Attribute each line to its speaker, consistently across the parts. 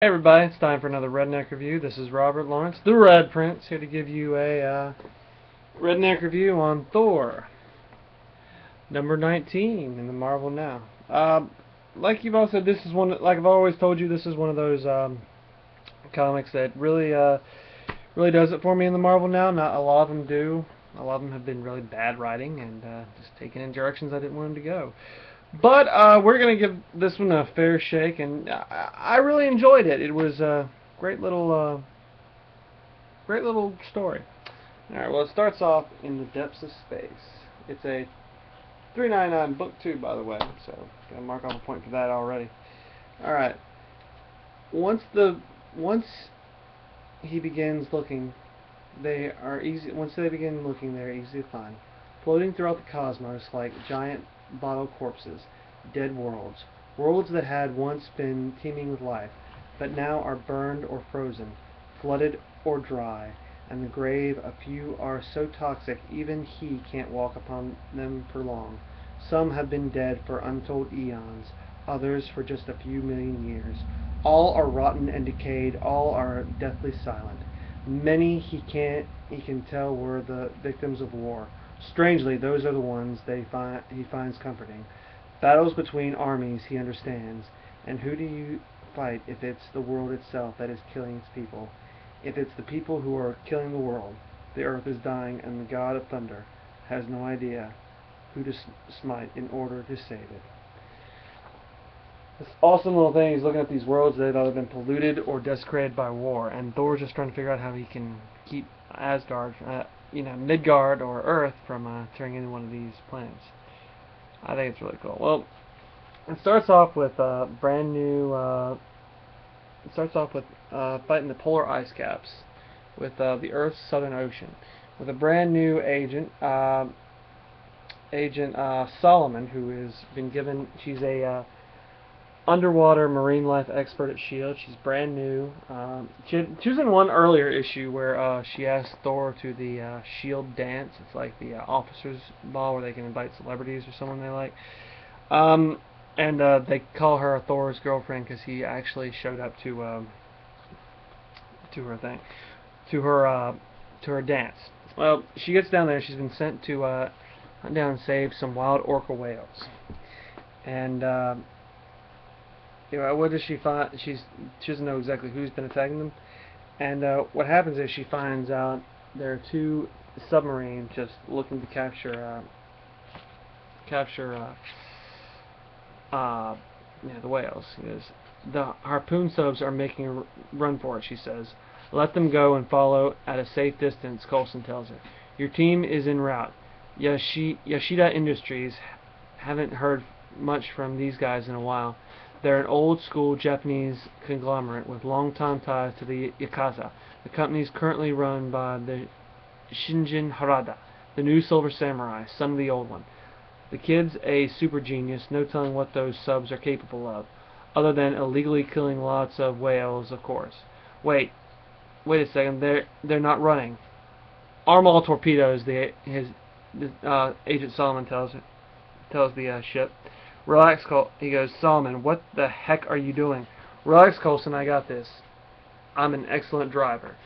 Speaker 1: Hey everybody, it's time for another Redneck review. This is Robert Lawrence, the Red Prince, here to give you a Redneck review on Thor, number 19 in the Marvel Now. Like you've also, this is one, like I've always told you, this is one of those comics that really does it for me in the Marvel Now. Not a lot of them do. A lot of them have been really bad writing and just taken in directions I didn't want them to go. But we're going to give this one a fair shake, and I really enjoyed it. It was a great little story. All right, well, it starts off in the depths of space. It's a 399 book 2, by the way, so got to mark off a point for that already. All right, once he begins looking, they are easy. Once they begin looking, they are easy to find, floating throughout the cosmos like giant bottle corpses, dead worlds, worlds that had once been teeming with life, but now are burned or frozen, flooded or dry, and the grave a few are so toxic even he can't walk upon them for long. Some have been dead for untold eons, others for just a few million years. All are rotten and decayed, all are deathly silent. Many he can tell were the victims of war. Strangely, those are the ones he finds comforting. Battles between armies he understands. And who do you fight if it's the world itself that is killing its people? If it's the people who are killing the world, the earth is dying, and the god of thunder has no idea who to smite in order to save it. This awesome little thing, he's looking at these worlds that have either been polluted or desecrated by war, and Thor's just trying to figure out how he can keep Asgard, Midgard or Earth from turning into one of these planets. I think it's really cool. Well, it starts off with brand new. It starts off with fighting the polar ice caps with the Earth's southern ocean with a brand new agent, Agent Solomon, who has been given. She's a underwater marine life expert at S.H.I.E.L.D. She's brand new. She was in one earlier issue where she asked Thor to the S.H.I.E.L.D. dance. It's like the officers' ball where they can invite celebrities or someone they like. And they call her Thor's girlfriend because he actually showed up to her thing, to her dance. Well, she gets down there. She's been sent to hunt down and save some wild orca whales. And what does she find? She doesn't know exactly who's been attacking them. And what happens is she finds out there are two submarines just looking to capture the whales. The harpoon subs are making a run for it, she says. Let them go and follow at a safe distance, Coulson tells her. Your team is en route. Yoshida Industries haven't heard much from these guys in a while. They're an old-school Japanese conglomerate with long-time ties to the Yakuza. The company is currently run by the Shinjin Harada, the new Silver Samurai, son of the old one. The kid's a super genius, no telling what those subs are capable of, other than illegally killing lots of whales, of course. Wait a second, they're not running. Arm all torpedoes, Agent Solomon tells the ship. Relax, he goes, Solomon, what the heck are you doing? Relax, Coulson, I got this. I'm an excellent driver.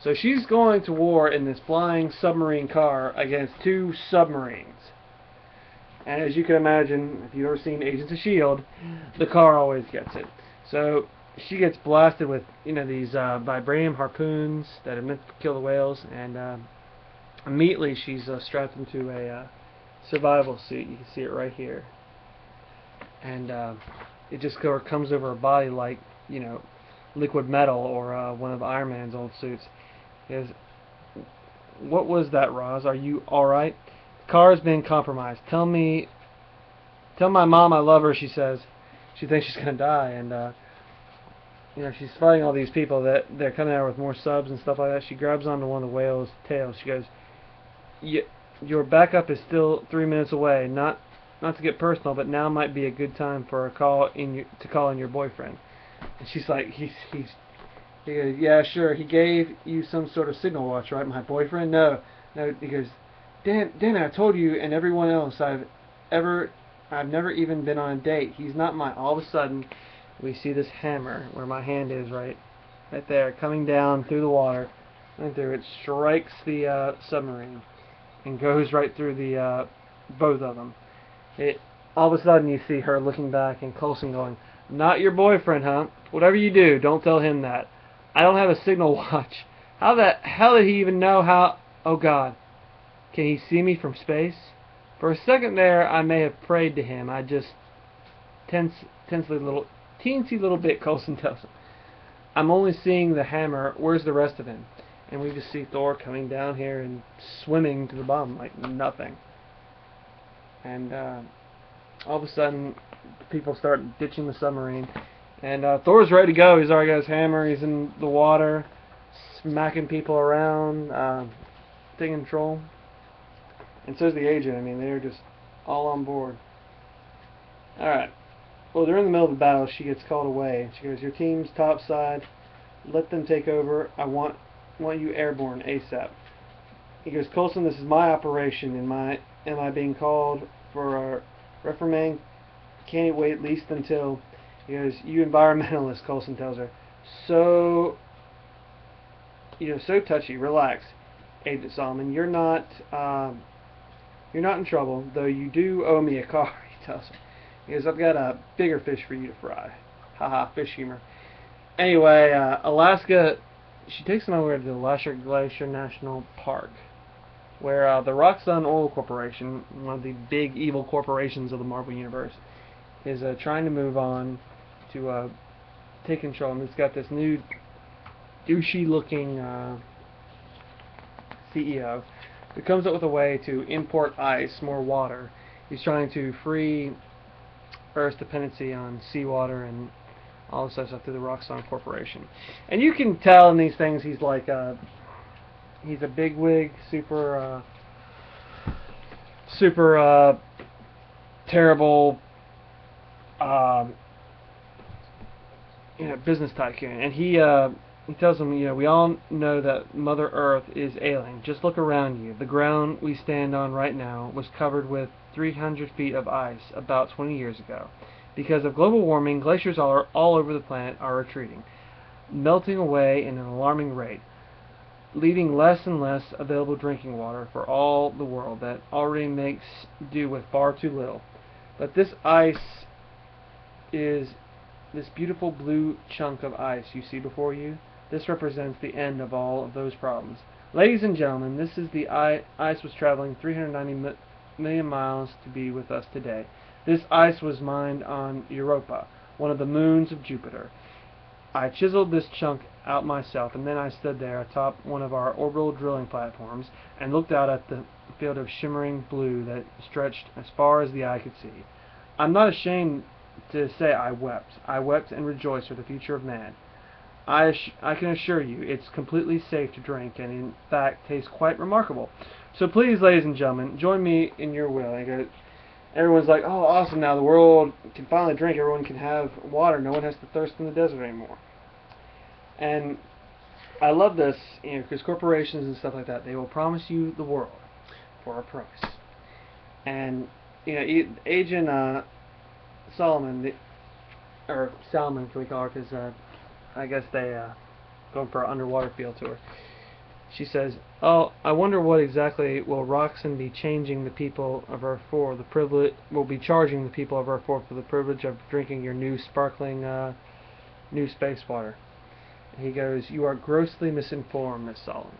Speaker 1: So she's going to war in this flying submarine car against two submarines. And as you can imagine, if you've ever seen Agents of S.H.I.E.L.D., the car always gets it. So she gets blasted with these vibranium harpoons that are meant to kill the whales, and immediately she's strapped into a survival suit. You can see it right here. And it just comes over her body like, liquid metal or one of Iron Man's old suits. What was that, Roz? Are you alright? The car has been compromised. Tell my mom I love her, she says. She thinks she's going to die, and she's fighting all these people that they're coming out with more subs and stuff like that. She grabs onto one of the whale's tails. She goes, your backup is still 3 minutes away. Not to get personal, but now might be a good time for to call in your boyfriend. And she's like, he goes, yeah, sure. He gave you some sort of signal watch, right? My boyfriend? No. He goes, Dan, I told you and everyone else I've never even been on a date. He's not my. All of a sudden, We see this hammer where my hand is, right there, coming down through the water, and through it strikes the submarine and goes right through the both of them. It all of a sudden you see her looking back and Coulson going, "Not your boyfriend, huh? Whatever you do, don't tell him that. I don't have a signal watch. How the hell did he even know how? Oh God, can he see me from space?" For a second there, I may have prayed to him. I just teensy little bit, Coulson tells him. "I'm only seeing the hammer. Where's the rest of him?" And we just see Thor coming down here and swimming to the bottom like nothing. And all of a sudden, people start ditching the submarine. And Thor's ready to go. He's already got his hammer. He's in the water, smacking people around, taking control. And so's the agent. I mean, they're just all on board. Alright. Well, they're in the middle of the battle. She gets called away. She goes, "Your team's topside. Let them take over. I want you airborne ASAP." He goes, "Coulson, this is my operation. Am I being called for a reprimand? Can't it wait at least until..." He goes, "You environmentalist," Coulson tells her. So touchy. Relax, Agent Solomon. You're not in trouble, though you do owe me a car," he tells her. He goes, "I've got a bigger fish for you to fry." Haha, fish humor. Anyway, Alaska, she takes them over to the Lasher Glacier National Park, where the Roxxon Oil Corporation, one of the big evil corporations of the Marvel Universe, is trying to move on to take control. And it's got this new douchey-looking CEO who comes up with a way to import ice, more water. He's trying to free Earth's dependency on seawater and all this stuff through the Roxxon Corporation. And you can tell in these things he's like he's a bigwig, super terrible business tycoon. And he tells them, "We all know that Mother Earth is ailing. Just look around you. The ground we stand on right now was covered with 300 feet of ice about 20 years ago. Because of global warming, glaciers all over the planet are retreating, melting away in an alarming rate, leaving less and less available drinking water for all the world that already makes do with far too little. But this ice is this beautiful blue chunk of ice you see before you. This represents the end of all of those problems. Ladies and gentlemen, this is the ice was traveling 390 million miles to be with us today. This ice was mined on Europa, one of the moons of Jupiter. I chiseled this chunk out myself, and then I stood there atop one of our orbital drilling platforms and looked out at the field of shimmering blue that stretched as far as the eye could see. I'm not ashamed to say I wept. I wept and rejoiced for the future of man. I can assure you it's completely safe to drink, and in fact tastes quite remarkable. So please, ladies and gentlemen, join me in your will." And everyone's like, "Oh, awesome, now the world can finally drink. Everyone can have water. No one has to thirst in the desert anymore." And I love this, because corporations and stuff like that, they will promise you the world for a price. And, Agent Solomon, or Salmon, can we call her, because I guess they going for an underwater field tour. She says, "Oh, I wonder what exactly will Roxxon be changing the people of Earth for? Will be charging the people of Earth for the privilege of drinking your new sparkling new space water." And he goes, "You are grossly misinformed, Miss Solomon.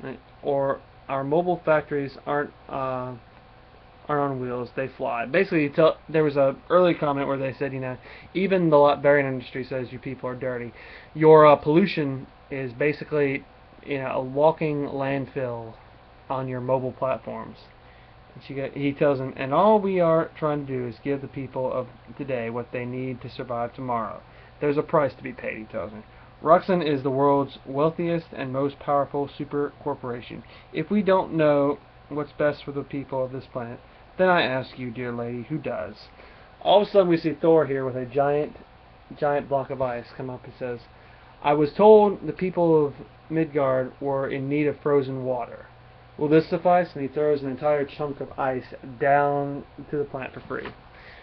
Speaker 1: Right? Or our mobile factories aren't on wheels; they fly." Basically, there was a early comment where they said, even the barium industry says you people are dirty. Your pollution is basically, a walking landfill on your mobile platforms. And he tells them, "And all we are trying to do is give the people of today what they need to survive tomorrow. There's a price to be paid," he tells me. "Roxxon is the world's wealthiest and most powerful super corporation. If we don't know what's best for the people of this planet, then I ask you, dear lady, who does?" All of a sudden we see Thor here with a giant block of ice come up and says, "I was told the people of Midgard were in need of frozen water. Will this suffice?" And he throws an entire chunk of ice down to the planet for free.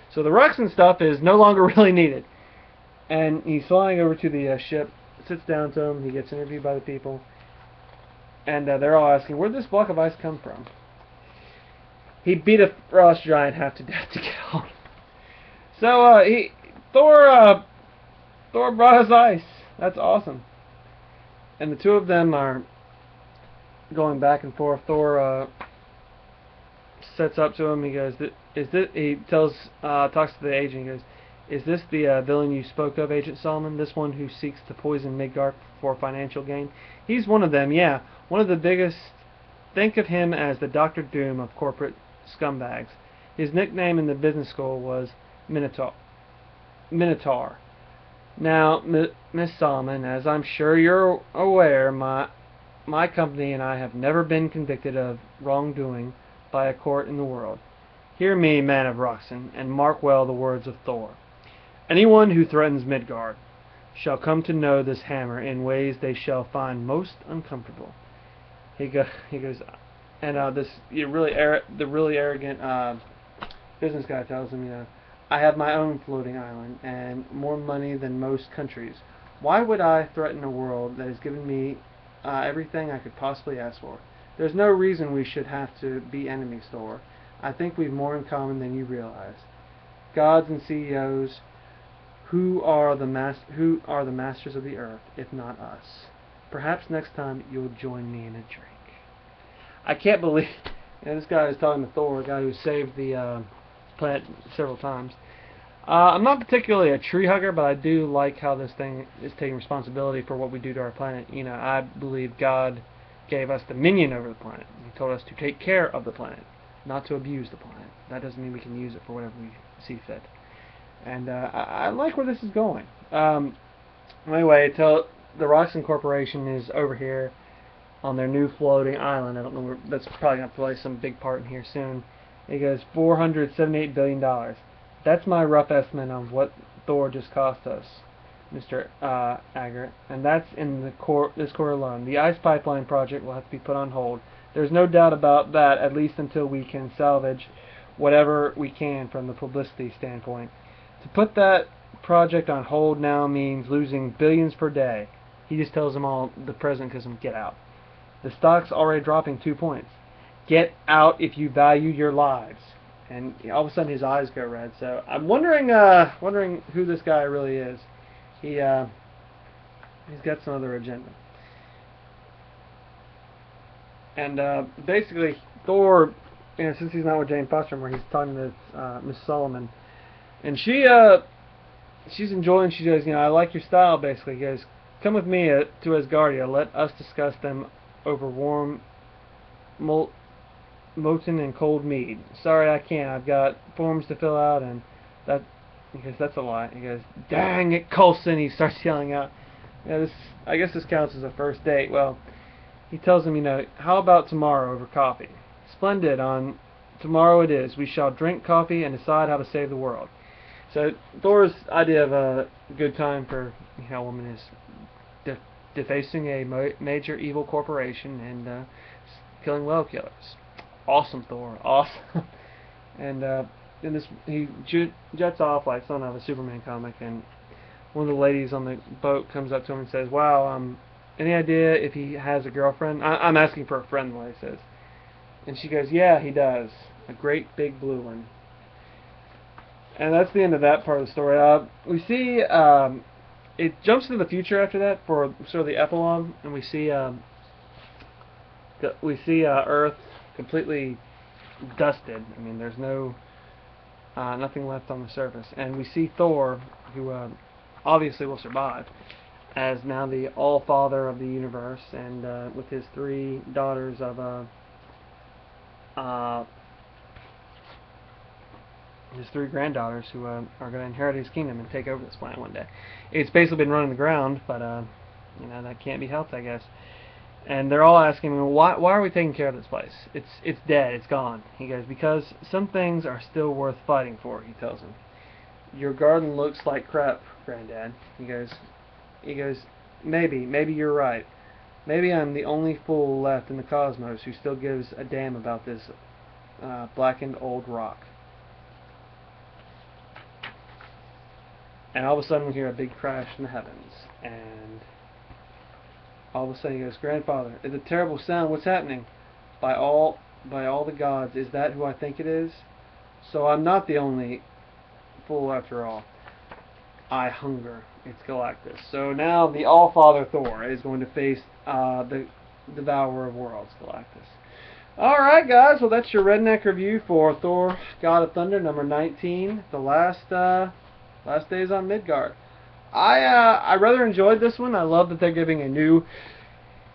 Speaker 1: So the Roxxon stuff is no longer really needed. And he's flying over to the ship, sits down to him, he gets interviewed by the people, and they're all asking, where'd this block of ice come from? He beat a frost giant half to death to get on. So, Thor brought us ice. That's awesome. And the two of them are going back and forth. Thor sets up to him. He goes, "Is this?" He talks to the agent. He goes, "Is this the villain you spoke of, Agent Solomon? This one who seeks to poison Midgard for financial gain?" He's one of them. Yeah, one of the biggest. Think of him as the Doctor Doom of corporate scumbags. His nickname in the business school was Minotaur. Minotaur. Now, Miss Solomon, as I'm sure you're aware, my company and I have never been convicted of wrongdoing by a court in the world. Hear me, man of Roxen, and mark well the words of Thor. Anyone who threatens Midgard shall come to know this hammer in ways they shall find most uncomfortable. He goes, and the really arrogant business guy tells him, I have my own floating island and more money than most countries. Why would I threaten a world that has given me everything I could possibly ask for? There's no reason we should have to be enemies, Thor. I think we've more in common than you realize. Gods and CEOs, who are the masters of the earth, if not us? Perhaps next time you'll join me in a drink. I can't believe this guy is talking to Thor, a guy who saved the planet several times. I'm not particularly a tree hugger, but I do like how this thing is taking responsibility for what we do to our planet. I believe God gave us dominion over the planet. He told us to take care of the planet, not to abuse the planet. That doesn't mean we can use it for whatever we see fit. And I like where this is going. Anyway, the Roxxon Corporation is over here on their new floating island. I don't know where, that's probably going to play some big part in here soon. It goes $478 billion. That's my rough estimate of what Thor just cost us, Mr. Agert. And that's in this core alone. The ice pipeline project will have to be put on hold. There's no doubt about that, at least until we can salvage whatever we can from the publicity standpoint. To put that project on hold now means losing billions per day. He just tells them all, the president tells them, get out. The stock's already dropping 2 points. Get out if you value your lives. And all of a sudden his eyes go red. So I'm wondering who this guy really is. He's got some other agenda. And basically Thor, since he's not with Jane Foster anymore, he's talking to Miss Solomon, and she's enjoying. She goes, I like your style. Basically, he goes, come with me to Asgardia. Let us discuss them over warm, molten and cold mead. Sorry, I can't. I've got forms to fill out, and that. He goes, that's a lie. He goes, dang it, Coulson. He starts yelling out. I guess this counts as a first date. Well, he tells him, how about tomorrow over coffee? Splendid. On tomorrow it is. We shall drink coffee and decide how to save the world. So Thor's idea of a good time for a woman is defacing a major evil corporation and killing whale killers. Awesome, Thor. Awesome. And in this, he jets off like something out of a Superman comic, and one of the ladies on the boat comes up to him and says, wow, any idea if he has a girlfriend? I'm asking for a friend, the lady says. And she goes, yeah, he does. A great big blue one. And that's the end of that part of the story. We see, it jumps to the future after that for sort of the epilogue, and we see Earth completely dusted. I mean, there's nothing left on the surface. And we see Thor, who obviously will survive, as now the all-father of the universe, and with his 3 daughters of his 3 granddaughters who are going to inherit his kingdom and take over this planet one day. It's basically been running the ground, but that can't be helped, I guess. And they're all asking him, why are we taking care of this place? It's dead, it's gone. He goes, because some things are still worth fighting for, he tells them. Your garden looks like crap, Granddad. He goes, maybe you're right. Maybe I'm the only fool left in the cosmos who still gives a damn about this blackened old rock. And all of a sudden we hear a big crash in the heavens, and all of a sudden he goes, "Grandfather, it's a terrible sound. What's happening? By all the gods, is that who I think it is? So I'm not the only fool after all. I hunger." It's Galactus. So now the All-Father Thor is going to face the Devourer of Worlds, Galactus. Alright guys, well that's your Redneck review for Thor, God of Thunder, number 19, the last days on Midgard. I rather enjoyed this one. I love that they're giving a new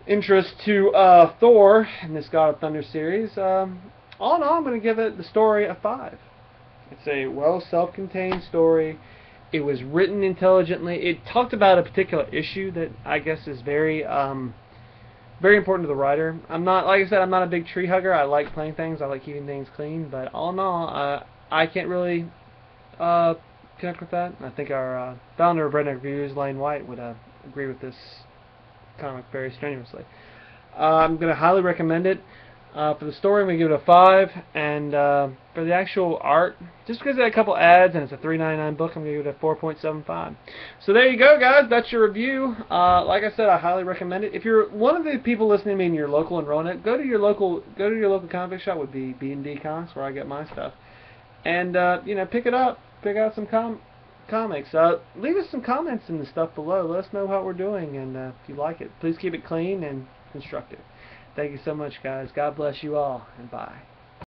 Speaker 1: interest to Thor in this God of Thunder series. All in all, I'm going to give the story a 5. It's a well self-contained story. It was written intelligently. It talked about a particular issue that I guess is very important to the writer. I'm not, like I said, I'm not a big tree hugger. I like playing things. I like keeping things clean. But all in all, I can't really connect with that. I think our founder of Redneck Reviews, Lane White, would agree with this comic very strenuously. I'm going to highly recommend it. For the story, I'm going to give it a 5, and for the actual art, just because it had a couple ads and it's a $3.99 book, I'm going to give it a 4.75. So there you go, guys. That's your review. Like I said, I highly recommend it. If you're one of the people listening to me in your local enrollment, go to your local comic shop. Would be B&D Comics, where I get my stuff, and you know, pick it up. Pick out some comics. Leave us some comments in the stuff below. Let us know how we're doing, and if you like it, please keep it clean and constructive. Thank you so much, guys. God bless you all, and bye.